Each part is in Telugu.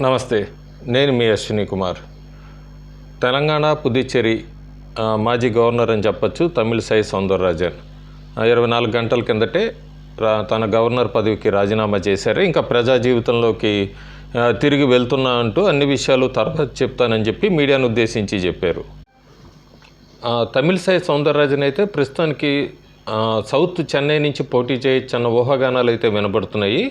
నమస్తే, నేను మీ అశ్విని కుమార్. తెలంగాణ, పుదుచ్చేరి మాజీ గవర్నర్ అని చెప్పచ్చు తమిళిసై సౌందరరాజన్ 24 గంటల కిందటే తన గవర్నర్ పదవికి రాజీనామా చేశారు. ఇంకా ప్రజా జీవితంలోకి తిరిగి వెళ్తున్నా అంటూ అన్ని విషయాలు తర్వాత చెప్తానని చెప్పి మీడియాను ఉద్దేశించి చెప్పారు. తమిళిసై సౌందరరాజన్ అయితే ప్రస్తుతానికి సౌత్ చెన్నై నుంచి పోటీ చేయొచ్చన్న ఊహాగానాలు అయితే వినబడుతున్నాయి.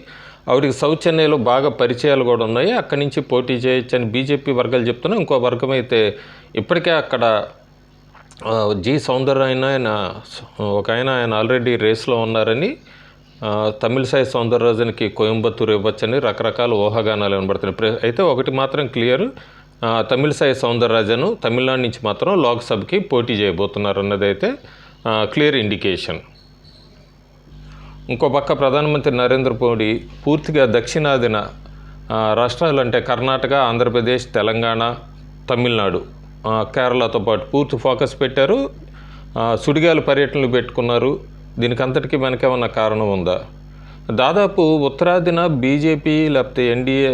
ఆవిడకి సౌత్ చెన్నైలో బాగా పరిచయాలు కూడా ఉన్నాయి, అక్కడి నుంచి పోటీ చేయొచ్చని బీజేపీ వర్గాలు చెప్తున్నాయి. ఇంకో వర్గం అయితే ఇప్పటికే అక్కడ జి సౌందరరాజన్ ఆయన ఆల్రెడీ రేస్లో ఉన్నారని, తమిళిసై సౌందరరాజన్కి కోయంబత్తూరు ఇవ్వచ్చని రకరకాల ఊహాగానాలు వినబడుతున్నాయి. అయితే ఒకటి మాత్రం క్లియర్, తమిళిసై సౌందరరాజన్ తమిళనాడు నుంచి మాత్రం లోక్సభకి పోటీ చేయబోతున్నారు అన్నది అయితే క్లియర్ ఇండికేషన్. ఇంకో పక్క ప్రధానమంత్రి నరేంద్ర మోడీ పూర్తిగా దక్షిణాదిన రాష్ట్రాలు అంటే కర్ణాటక, ఆంధ్రప్రదేశ్, తెలంగాణ, తమిళనాడు, కేరళతో పాటు పూర్తి ఫోకస్ పెట్టారు. సుడిగాలి పర్యటనలు పెట్టుకున్నారు. దీనికి అంతటికీ వెనకేమన్నా కారణం ఉందా? దాదాపు ఉత్తరాదిన బీజేపీ లేకపోతే ఎన్డీఏ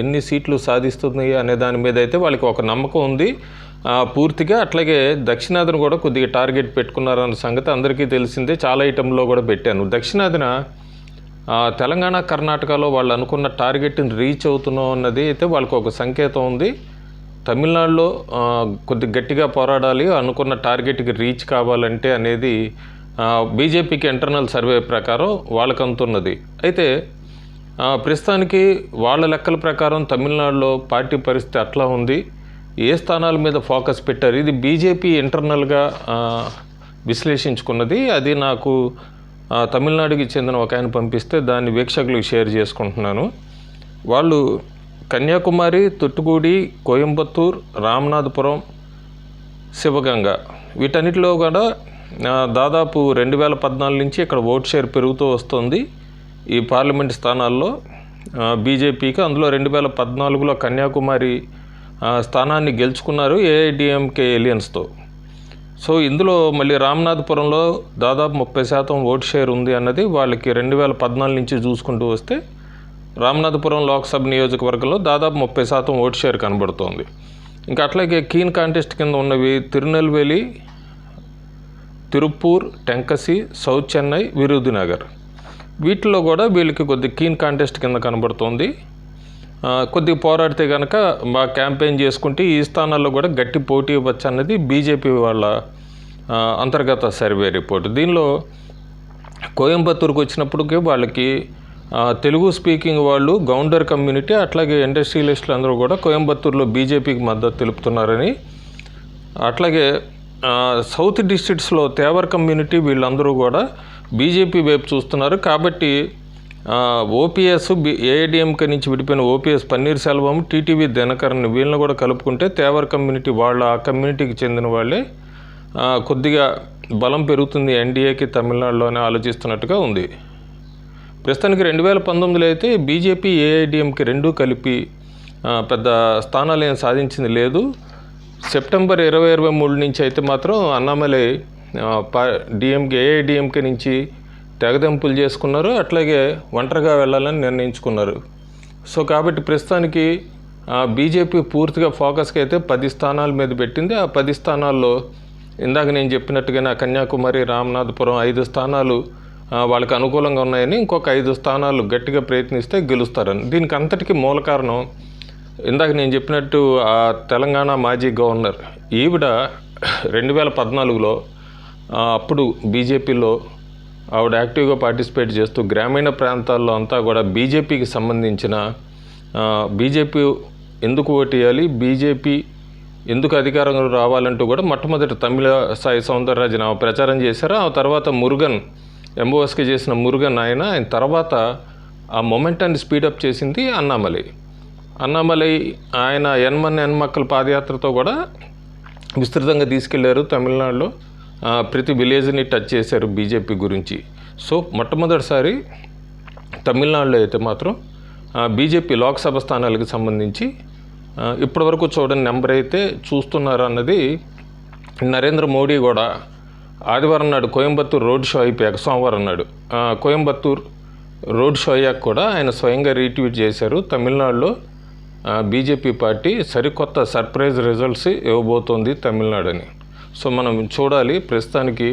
ఎన్ని సీట్లు సాధిస్తుంది అనే దాని మీద అయితే వాళ్ళకి ఒక నమ్మకం ఉంది పూర్తిగా. అట్లాగే దక్షిణాదిన కూడా కొద్దిగా టార్గెట్ పెట్టుకున్నారన్న సంగతి అందరికీ తెలిసిందే. చాలా ఐటెంలో కూడా పెట్టాను. దక్షిణాదిన తెలంగాణ, కర్ణాటకలో వాళ్ళు అనుకున్న టార్గెట్ని రీచ్ అవుతున్నాం అన్నది అయితే వాళ్ళకు ఒక సంకేతం ఉంది. తమిళనాడులో కొద్దిగా గట్టిగా పోరాడాలి, అనుకున్న టార్గెట్కి రీచ్ కావాలంటే అనేది బీజేపీకి ఇంటర్నల్ సర్వే ప్రకారం వాళ్ళకు అందుతున్నది. అయితే ప్రస్తుతానికి వాళ్ళ లెక్కల ప్రకారం తమిళనాడులో పార్టీ పరిస్థితి అట్లా ఉంది. ఏ స్థానాల మీద ఫోకస్ పెట్టారు, ఇది బీజేపీ ఇంటర్నల్గా విశ్లేషించుకున్నది. అది నాకు తమిళనాడుకి చెందిన ఒక ఆయన పంపిస్తే దాన్ని వీక్షకులకు షేర్ చేసుకుంటున్నాను. వాళ్ళు కన్యాకుమారి, తుట్టుగూడి, కోయంబత్తూర్, రామనాథపురం, శివగంగ వీటన్నిటిలో కూడా దాదాపు 2014 నుంచి ఇక్కడ ఓట్ షేర్ పెరుగుతూ వస్తుంది ఈ పార్లమెంట్ స్థానాల్లో బీజేపీకి. అందులో 2014లో కన్యాకుమారి స్థానాన్ని గెలుచుకున్నారు ఏఐడిఎంకే ఎలియన్స్తో. సో ఇందులో మళ్ళీ రామనాథపురంలో దాదాపు 30% ఓట్ షేర్ ఉంది అన్నది వాళ్ళకి 2014 నుంచి చూసుకుంటూ వస్తే రామనాథపురం లోక్సభ నియోజకవర్గంలో దాదాపు 30% ఓట్ షేర్ కనబడుతోంది. ఇంకా అట్లాగే కీన్ కాంటెస్ట్ కింద ఉన్నవి తిరునెల్వేలి, తిరుప్పూర్, టెంకసి, సౌత్ చెన్నై, విరుదునగర్ వీటిలో కూడా వీళ్ళకి కొద్ది కీన్ కాంటెస్ట్ కింద కనబడుతోంది. కొద్దిగా పోరాడితే కనుక బాగా క్యాంపెయిన్ చేసుకుంటే ఈ స్థానాల్లో కూడా గట్టి పోటీ ఇవ్వచ్చు అన్నది బీజేపీ వాళ్ళ అంతర్గత సర్వే రిపోర్ట్. దీనిలో కోయంబత్తూరుకు వచ్చినప్పటికీ వాళ్ళకి తెలుగు స్పీకింగ్ వాళ్ళు, గౌండర్ కమ్యూనిటీ, అట్లాగే ఇండస్ట్రియలిస్టులు అందరూ కూడా కోయంబత్తూరులో బీజేపీకి మద్దతు తెలుపుతున్నారని, అట్లాగే సౌత్ డిస్ట్రిక్ట్స్లో తేవర్ కమ్యూనిటీ వీళ్ళందరూ కూడా బీజేపీ వైపు చూస్తున్నారు. కాబట్టి ఓపీఎస్ ఏఐడిఎంకే నుంచి విడిపోయిన ఓపీఎస్ పన్నీర్ సెల్వం, టీటీవీ దినకరన్ వీళ్ళని కూడా కలుపుకుంటే తేవర్ కమ్యూనిటీ వాళ్ళ ఆ కమ్యూనిటీకి చెందిన వాళ్ళే కొద్దిగా బలం పెరుగుతుంది ఎన్డీఏకి తమిళనాడులోనే ఆలోచిస్తున్నట్టుగా ఉంది. ప్రస్తుతానికి 2019లో అయితే బీజేపీ, ఏఐడిఎంకే రెండూ కలిపి పెద్ద స్థానాలు ఏం సాధించింది లేదు. సెప్టెంబర్ 2023 నుంచి అయితే మాత్రం అన్నామలై ఏఐడిఎంకే నుంచి తెగదెంపులు చేసుకున్నారు, అట్లాగే ఒంటరిగా వెళ్ళాలని నిర్ణయించుకున్నారు. సో కాబట్టి ప్రస్తుతానికి బీజేపీ పూర్తిగా ఫోకస్కి అయితే 10 స్థానాల మీద పెట్టింది. ఆ 10 స్థానాల్లో ఇందాక నేను చెప్పినట్టుగానే కన్యాకుమారి, రామనాథపురం 5 స్థానాలు వాళ్ళకి అనుకూలంగా ఉన్నాయని, ఇంకొక 5 స్థానాలు గట్టిగా ప్రయత్నిస్తే గెలుస్తారని. దీనికి అంతటికీ మూల కారణం ఇందాక నేను చెప్పినట్టు ఆ తెలంగాణ మాజీ గవర్నర్ ఈవిడ 2014లో అప్పుడు బీజేపీలో ఆవిడ యాక్టివ్గా పార్టిసిపేట్ చేస్తూ గ్రామీణ ప్రాంతాల్లో అంతా కూడా బీజేపీకి సంబంధించిన బీజేపీ ఎందుకు ఓటు వేయాలి, బీజేపీ ఎందుకు అధికారంలో రావాలంటూ కూడా మొట్టమొదటి తమిళిసై సౌందరరాజన్ ప్రచారం చేశారు. ఆ తర్వాత మురుగన్ ఎంఓఎస్కి చేసిన మురుగన్ ఆయన తర్వాత ఆ మొమెంటాన్ని స్పీడప్ చేసింది అన్నామలై ఆయన ఎన్మక్కల పాదయాత్రతో కూడా విస్తృతంగా తీసుకెళ్లారు. తమిళనాడులో ప్రతి విలేజ్ని టచ్ చేశారు బీజేపీ గురించి. సో మొట్టమొదటిసారి తమిళనాడులో అయితే మాత్రం బీజేపీ లోక్సభ స్థానాలకు సంబంధించి ఇప్పటివరకు చూడని నెంబర్ అయితే చూస్తున్నారు అన్నది నరేంద్ర మోడీ కూడా ఆదివారం నాడు కోయంబత్తూర్ రోడ్ షో అయిపోయాక సోమవారం నాడు కోయంబత్తూర్ రోడ్ షో అయ్యాక కూడా ఆయన స్వయంగా రీట్వీట్ చేశారు. తమిళనాడులో బీజేపీ పార్టీ సరికొత్త సర్ప్రైజ్ రిజల్ట్స్ ఇవ్వబోతోంది తమిళనాడుని. సో మనం చూడాలి. ప్రస్తుతానికి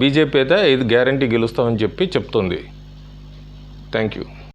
బీజేపీ అయితే 5 గ్యారంటీ గెలుస్తామని చెప్తుంది. Thank you.